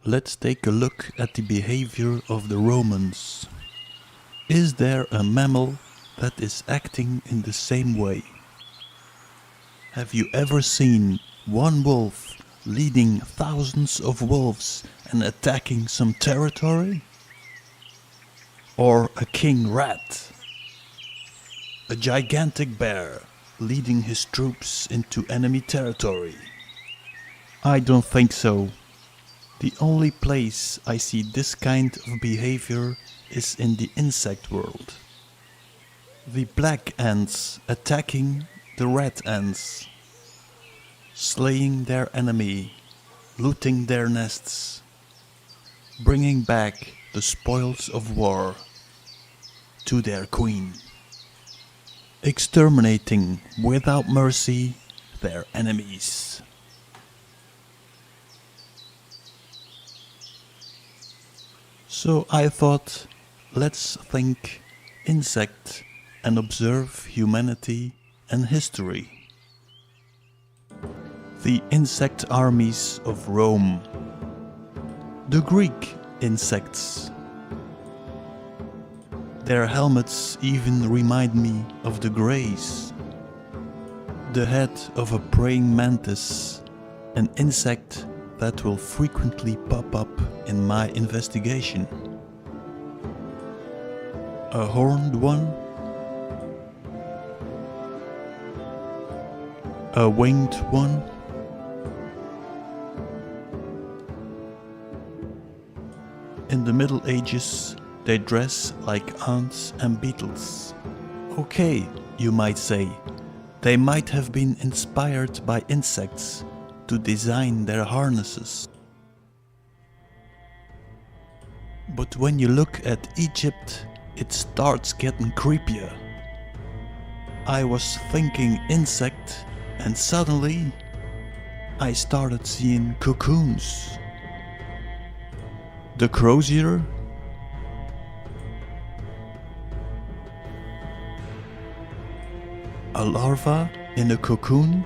Let's take a look at the behavior of the Romans. Is there a mammal that is acting in the same way? Have you ever seen one wolf leading thousands of wolves and attacking some territory? Or a king rat? A gigantic bear leading his troops into enemy territory? I don't think so. The only place I see this kind of behavior is in the insect world. The black ants attacking the red ants, slaying their enemy, looting their nests, bringing back the spoils of war to their queen, exterminating without mercy their enemies. So I thought, let's think insect and observe humanity and history. The insect armies of Rome. The Greek insects. Their helmets even remind me of the Greys. The head of a praying mantis, an insect that will frequently pop up in my investigation. A horned one, a winged one, in the Middle Ages they dress like ants and beetles. Okay, you might say, they might have been inspired by insects to design their harnesses. But when you look at Egypt, it starts getting creepier. I was thinking insect and suddenly I started seeing cocoons. The crozier, a larva in a cocoon,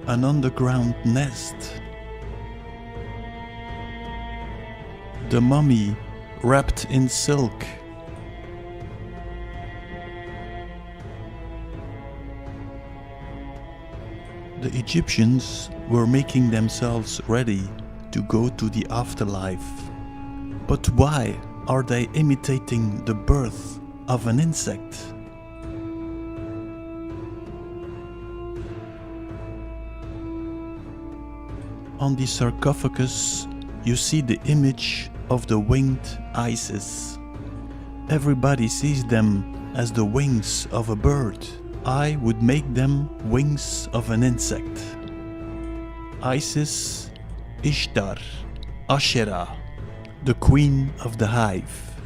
an underground nest, the mummy wrapped in silk, the Egyptians were making themselves ready to go to the afterlife. But why are they imitating the birth of an insect? On the sarcophagus, you see the image of the winged Isis. Everybody sees them as the wings of a bird. I would make them wings of an insect. Isis, Ishtar, Asherah, the queen of the hive.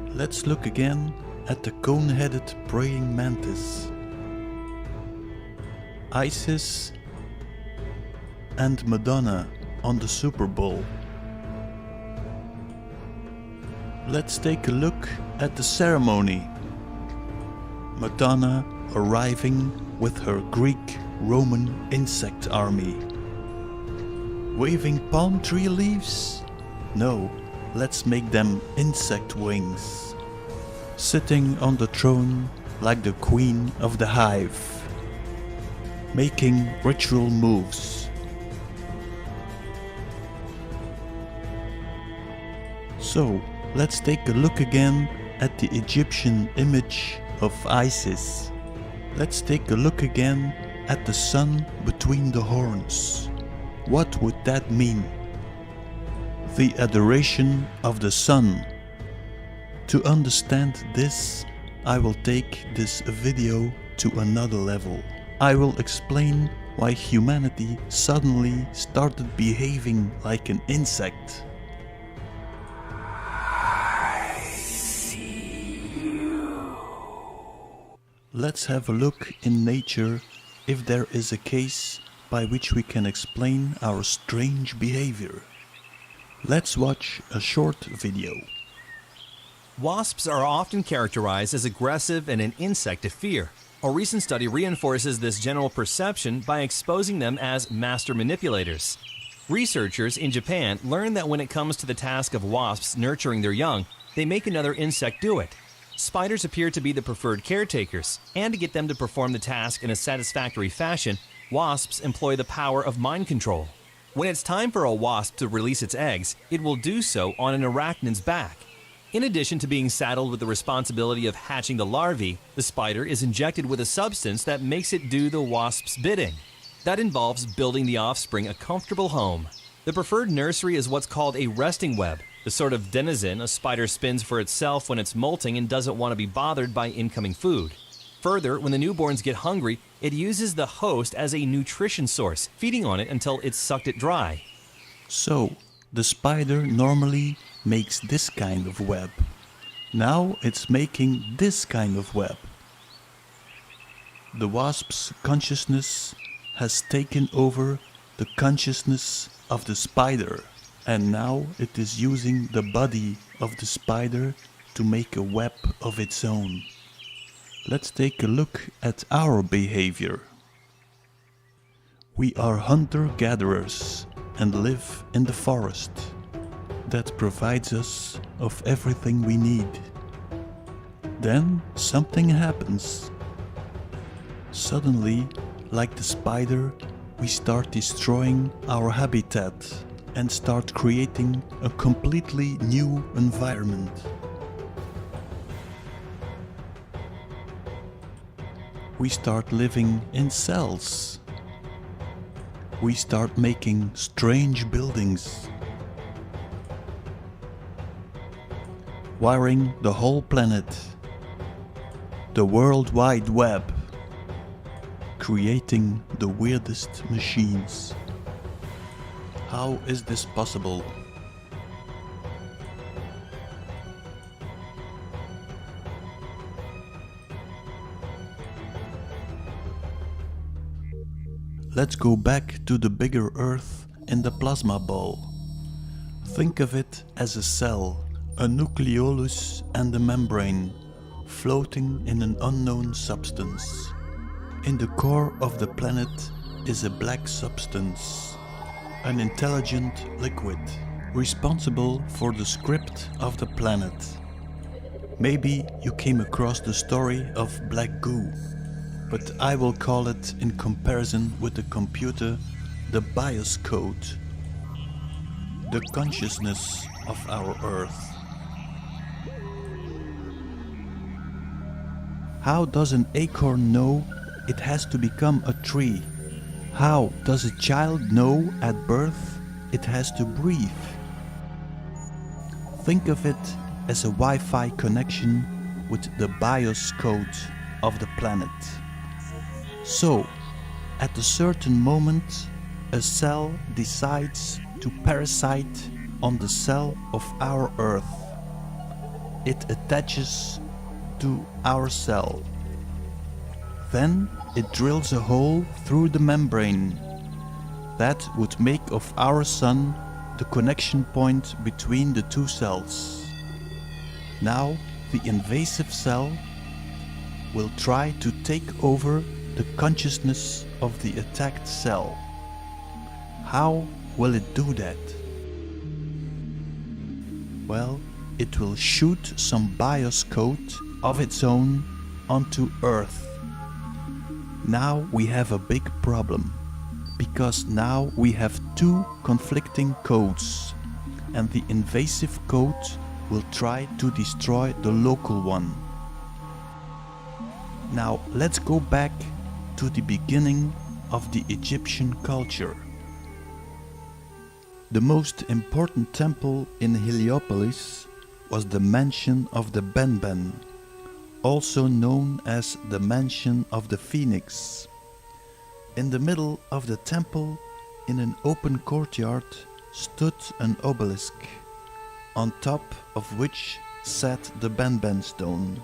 Let's look again at the cone-headed praying mantis. Isis and Madonna on the Super Bowl. Let's take a look at the ceremony. Madonna arriving with her Greek-Roman insect army. Waving palm tree leaves? No, let's make them insect wings. Sitting on the throne like the queen of the hive. Making ritual moves. So, let's take a look again at the Egyptian image of Isis. Let's take a look again at the sun between the horns. What would that mean? The adoration of the sun. To understand this, I will take this video to another level. I will explain why humanity suddenly started behaving like an insect. Let's have a look in nature if there is a case by which we can explain our strange behavior. Let's watch a short video. Wasps are often characterized as aggressive and an insect to fear. A recent study reinforces this general perception by exposing them as master manipulators. Researchers in Japan learned that when it comes to the task of wasps nurturing their young, they make another insect do it. Spiders appear to be the preferred caretakers, and to get them to perform the task in a satisfactory fashion, wasps employ the power of mind control. When it's time for a wasp to release its eggs, it will do so on an arachnid's back. In addition to being saddled with the responsibility of hatching the larvae, the spider is injected with a substance that makes it do the wasp's bidding. That involves building the offspring a comfortable home. The preferred nursery is what's called a resting web, the sort of denizen a spider spins for itself when it's molting and doesn't want to be bothered by incoming food. Further, when the newborns get hungry, it uses the host as a nutrition source, feeding on it until it's sucked it dry. So, the spider normally makes this kind of web. Now it's making this kind of web. The wasp's consciousness has taken over the consciousness of the spider, and now it is using the body of the spider to make a web of its own. Let's take a look at our behavior. We are hunter-gatherers and live in the forest. That provides us of everything we need. Then something happens. Suddenly, like the spider, we start destroying our habitat and start creating a completely new environment. We start living in cells. We start making strange buildings, wiring the whole planet, the World Wide Web, creating the weirdest machines. How is this possible? Let's go back to the bigger Earth in the plasma ball. Think of it as a cell, a nucleolus and a membrane, floating in an unknown substance. In the core of the planet is a black substance, an intelligent liquid, responsible for the script of the planet. Maybe you came across the story of black goo, but I will call it, in comparison with the computer, the BIOS code, the consciousness of our Earth. How does an acorn know it has to become a tree? How does a child know at birth it has to breathe? Think of it as a Wi-Fi connection with the BIOS code of the planet. So, at a certain moment, a cell decides to parasite on the cell of our Earth. It attaches to our cell. Then it drills a hole through the membrane. That would make of our Sun the connection point between the two cells. Now the invasive cell will try to take over the consciousness of the attacked cell. How will it do that? Well, it will shoot some BIOS code of its own onto Earth. Now we have a big problem, because now we have two conflicting codes, and the invasive code will try to destroy the local one. Now let's go back to the beginning of the Egyptian culture. The most important temple in Heliopolis was the Mansion of the Benben, also known as the Mansion of the Phoenix. In the middle of the temple, in an open courtyard, stood an obelisk, on top of which sat the Benben stone.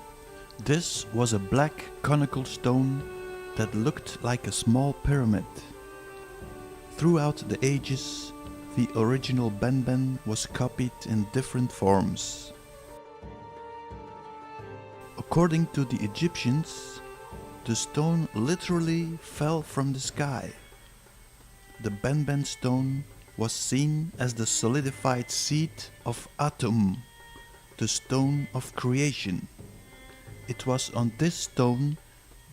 This was a black conical stone that looked like a small pyramid. Throughout the ages, the original Benben was copied in different forms. According to the Egyptians, the stone literally fell from the sky. The Benben stone was seen as the solidified seed of Atum, the stone of creation. It was on this stone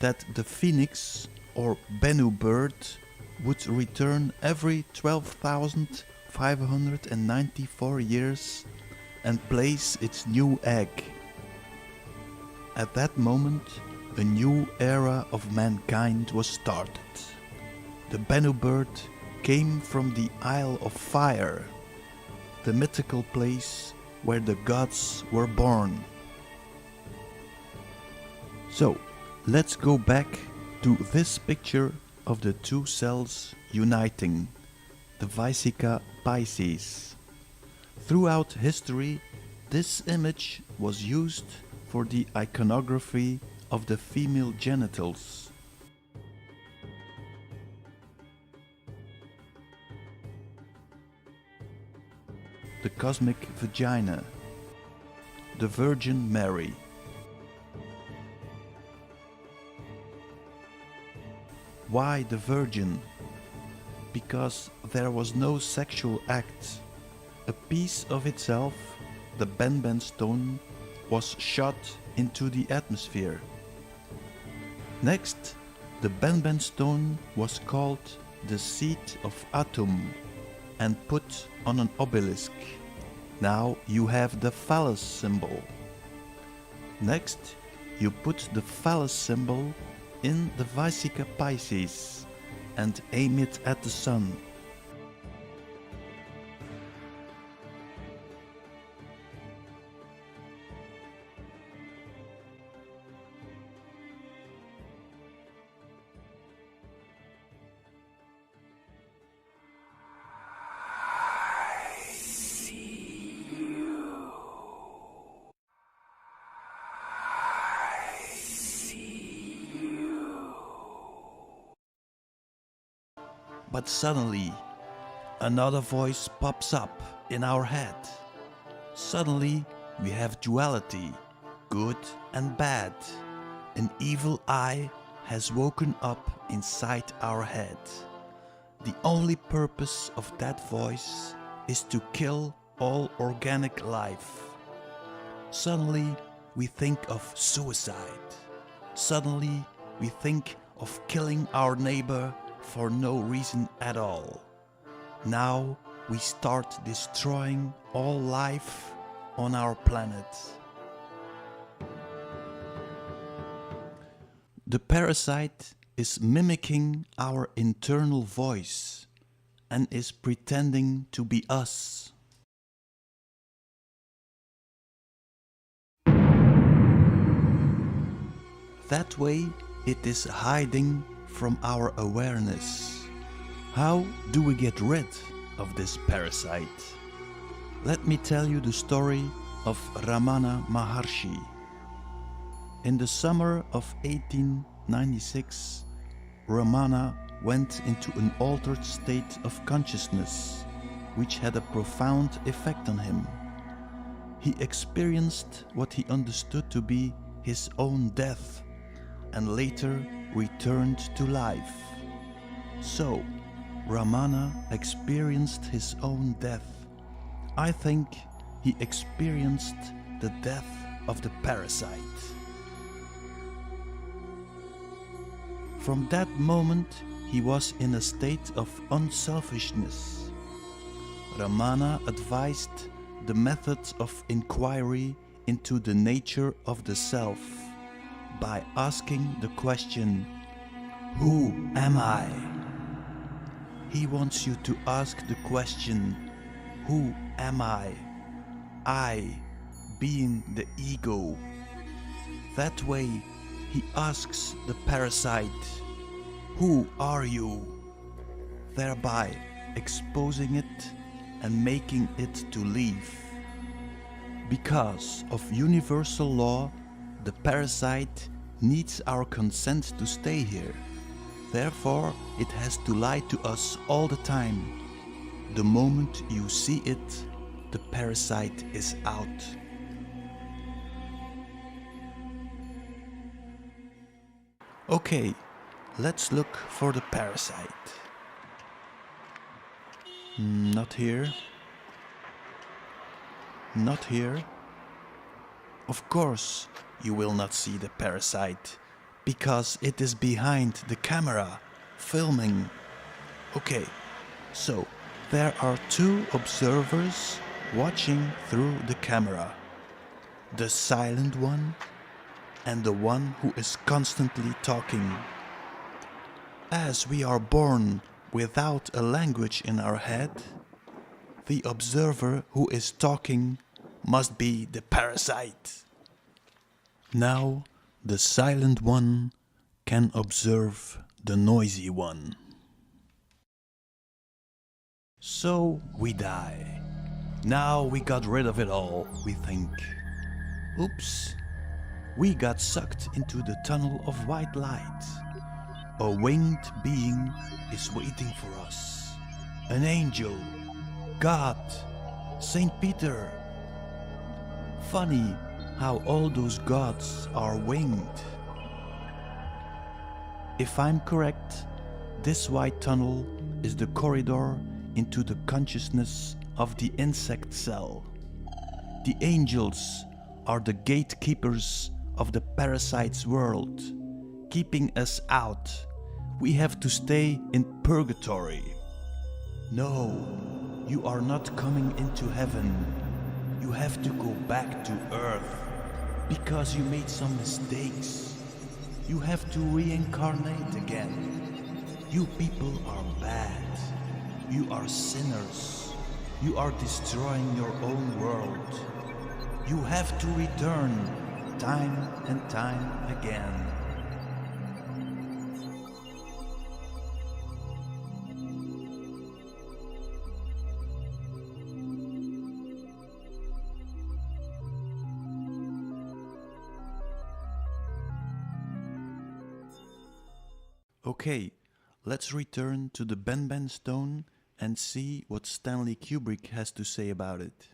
that the phoenix or Bennu bird would return every 12,594 years and place its new egg. At that moment, a new era of mankind was started. The Bennu bird came from the Isle of Fire, the mythical place where the gods were born. So, let's go back to this picture of the two cells uniting, the Vesica Pisces. Throughout history, this image was used for the iconography of the female genitals. The cosmic vagina, the Virgin Mary. Why the Virgin? Because there was no sexual act. A piece of itself, the Benben stone, was shot into the atmosphere. Next, the Benben stone was called the seed of Atum and put on an obelisk. Now you have the phallus symbol. Next, you put the phallus symbol in the Vesica Pisces and aim it at the sun. But suddenly, another voice pops up in our head. Suddenly, we have duality, good and bad. An evil eye has woken up inside our head. The only purpose of that voice is to kill all organic life. Suddenly, we think of suicide. Suddenly, we think of killing our neighbor for no reason at all. Now we start destroying all life on our planet. The parasite is mimicking our internal voice and is pretending to be us. That way it is hiding from our awareness. How do we get rid of this parasite? Let me tell you the story of Ramana Maharshi. In the summer of 1896, Ramana went into an altered state of consciousness, which had a profound effect on him. He experienced what he understood to be his own death, and later returned to life. So, Ramana experienced his own death. I think he experienced the death of the parasite. From that moment, he was in a state of unselfishness. Ramana advised the method of inquiry into the nature of the self by asking the question, "Who am I?" He wants you to ask the question, "Who am I?" I being the ego. That way he asks the parasite, "Who are you?" thereby exposing it and making it to leave. Because of universal law, the parasite needs our consent to stay here. Therefore, it has to lie to us all the time. The moment you see it, the parasite is out. Okay, let's look for the parasite. Not here. Not here. Of course, you will not see the parasite, because it is behind the camera, filming. Okay, so there are two observers watching through the camera. The silent one and the one who is constantly talking. As we are born without a language in our head, the observer who is talking must be the parasite. Now the silent one can observe the noisy one. So we die. Now we got rid of it all, we think. Oops. We got sucked into the tunnel of white light. A winged being is waiting for us. An angel, God, Saint Peter. Funny how all those gods are winged. If I'm correct, this white tunnel is the corridor into the consciousness of the insect cell. The angels are the gatekeepers of the parasite's world, keeping us out. We have to stay in purgatory. No, you are not coming into heaven. You have to go back to Earth, because you made some mistakes. You have to reincarnate again. You people are bad. You are sinners. You are destroying your own world. You have to return time and time again. Okay, let's return to the Benben stone and see what Stanley Kubrick has to say about it.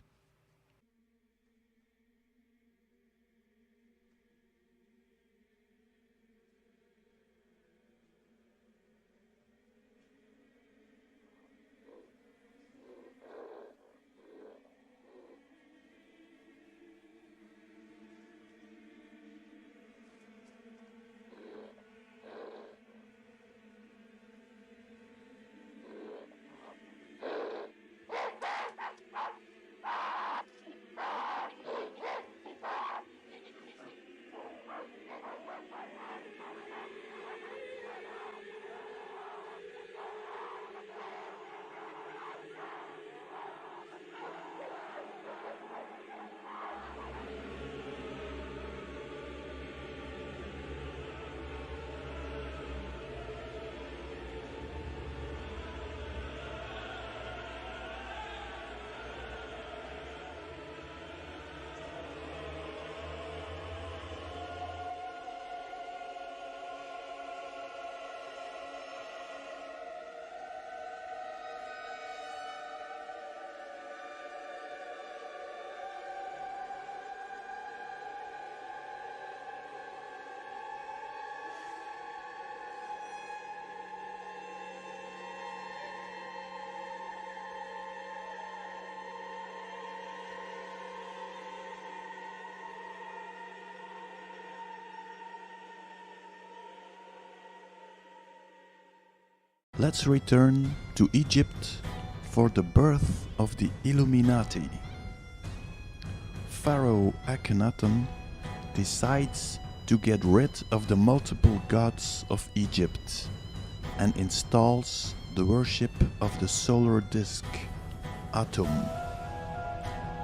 Let's return to Egypt for the birth of the Illuminati. Pharaoh Akhenaten decides to get rid of the multiple gods of Egypt and installs the worship of the solar disk, Atum,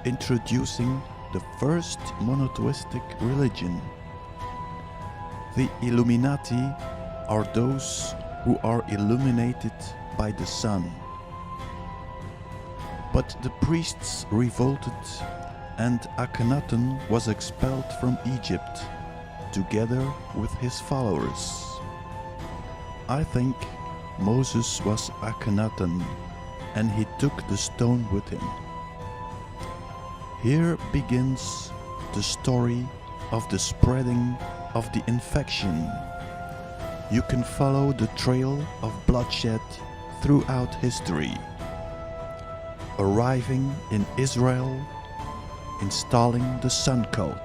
introducing the first monotheistic religion. The Illuminati are those who are illuminated by the sun. But the priests revolted and Akhenaten was expelled from Egypt, together with his followers. I think Moses was Akhenaten, and he took the stone with him. Here begins the story of the spreading of the infection. You can follow the trail of bloodshed throughout history. arriving in Israel, installing the Sun Code.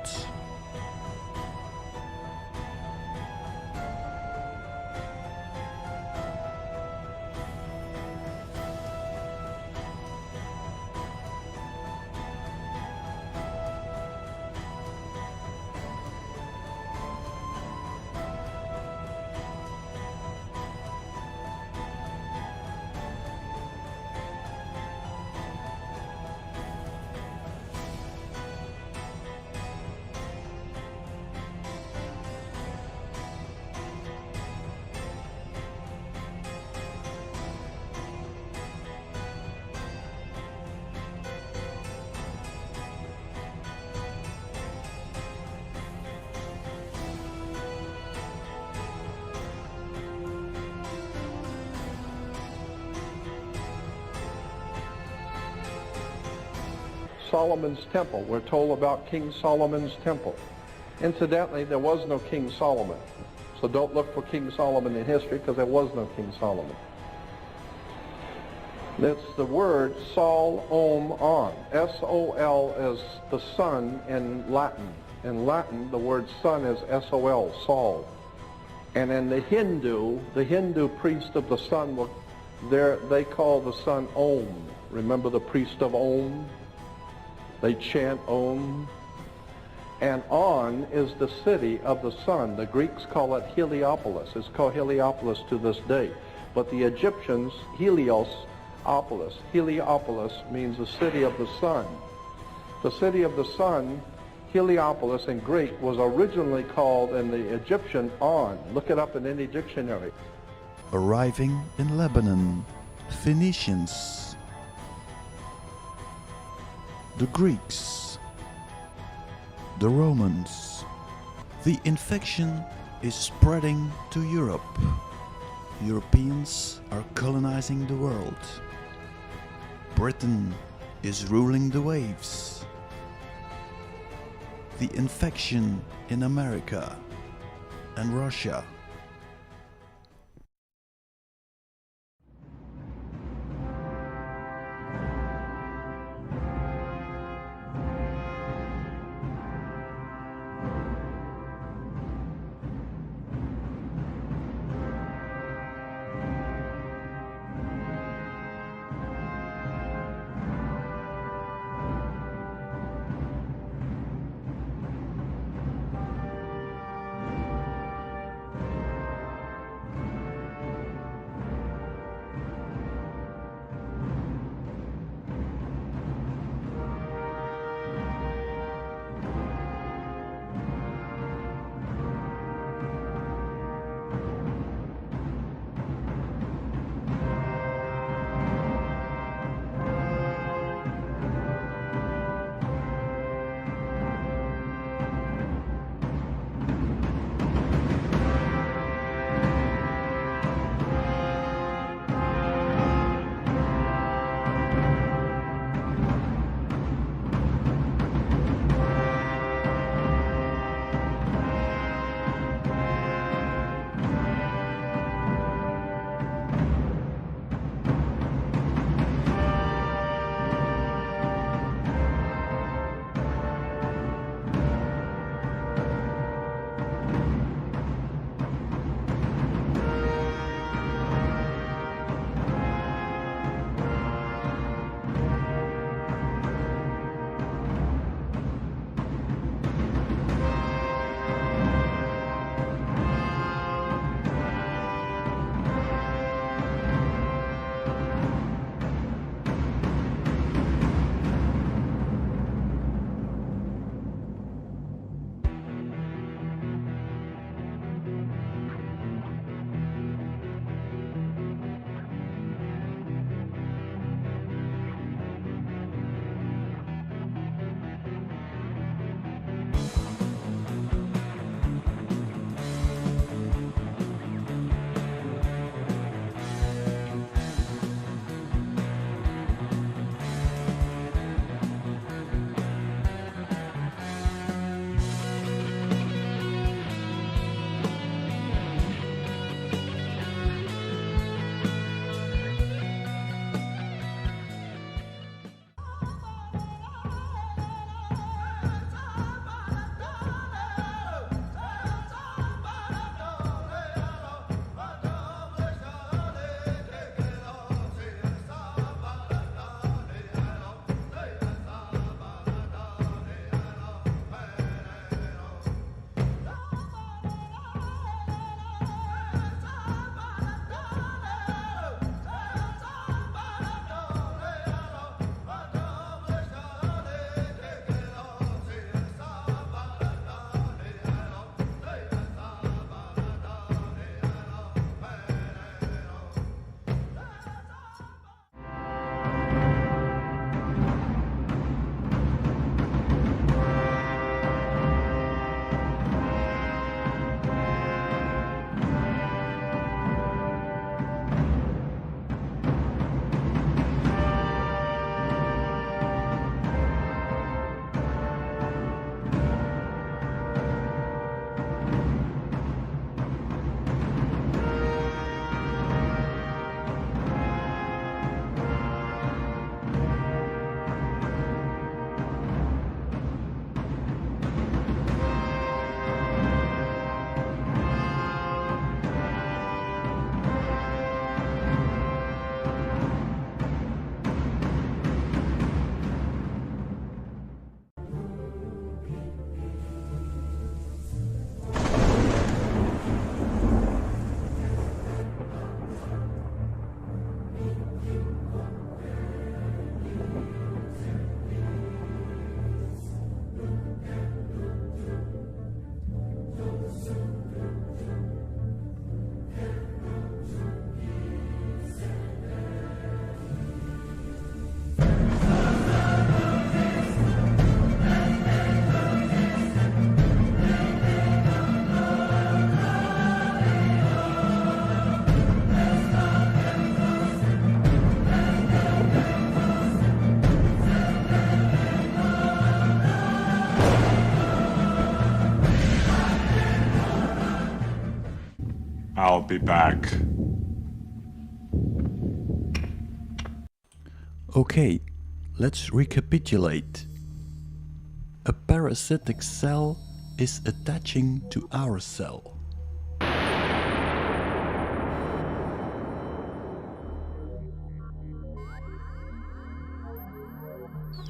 Solomon's temple. We're told about King Solomon's temple. Incidentally, there was no King Solomon. So don't look for King Solomon in history, because there was no King Solomon. It's the word Sol Om On. S-O-L is the sun in Latin. In Latin, the word sun is S-O-L, Sol. And in the Hindu priest of the sun, they call the sun Om. Remember the priest of Om? They chant Om. And On is the city of the sun. The Greeks call it Heliopolis. It's called Heliopolis to this day. But the Egyptians, Heliopolis. Heliopolis means the city of the sun. The city of the sun, Heliopolis in Greek, was originally called in the Egyptian On. Look it up in any dictionary. Arriving in Lebanon, Phoenicians, the Greeks, the Romans. The infection is spreading to Europe. Europeans are colonizing the world. Britain is ruling the waves. The infection in America and Russia. I'll be back. Okay, let's recapitulate. A parasitic cell is attaching to our cell.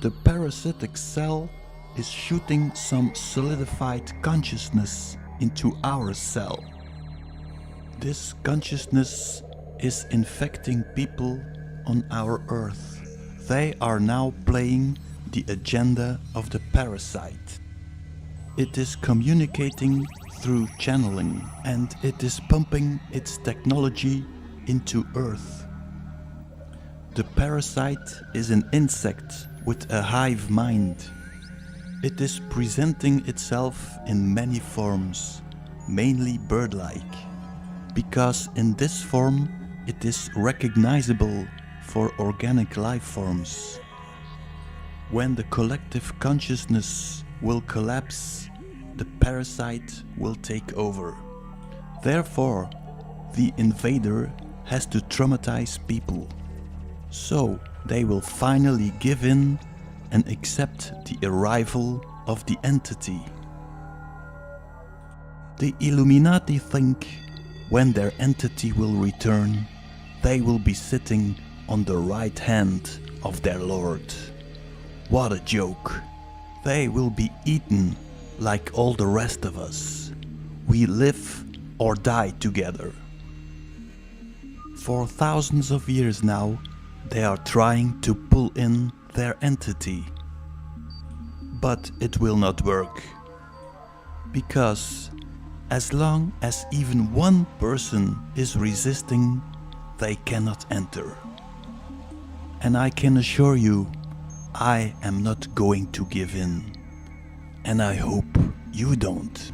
The parasitic cell is shooting some solidified consciousness into our cell. This consciousness is infecting people on our Earth. They are now playing the agenda of the parasite. It is communicating through channeling, and it is pumping its technology into Earth. The parasite is an insect with a hive mind. It is presenting itself in many forms, mainly bird-like, because in this form it is recognizable for organic life forms. When the collective consciousness will collapse, the parasite will take over. Therefore, the invader has to traumatize people. So they will finally give in and accept the arrival of the entity. The Illuminati think when their entity will return, they will be sitting on the right hand of their Lord. What a joke! They will be eaten like all the rest of us. We live or die together. For thousands of years now, they are trying to pull in their entity. But it will not work. Because as long as even one person is resisting, they cannot enter. And I can assure you, I am not going to give in. And I hope you don't.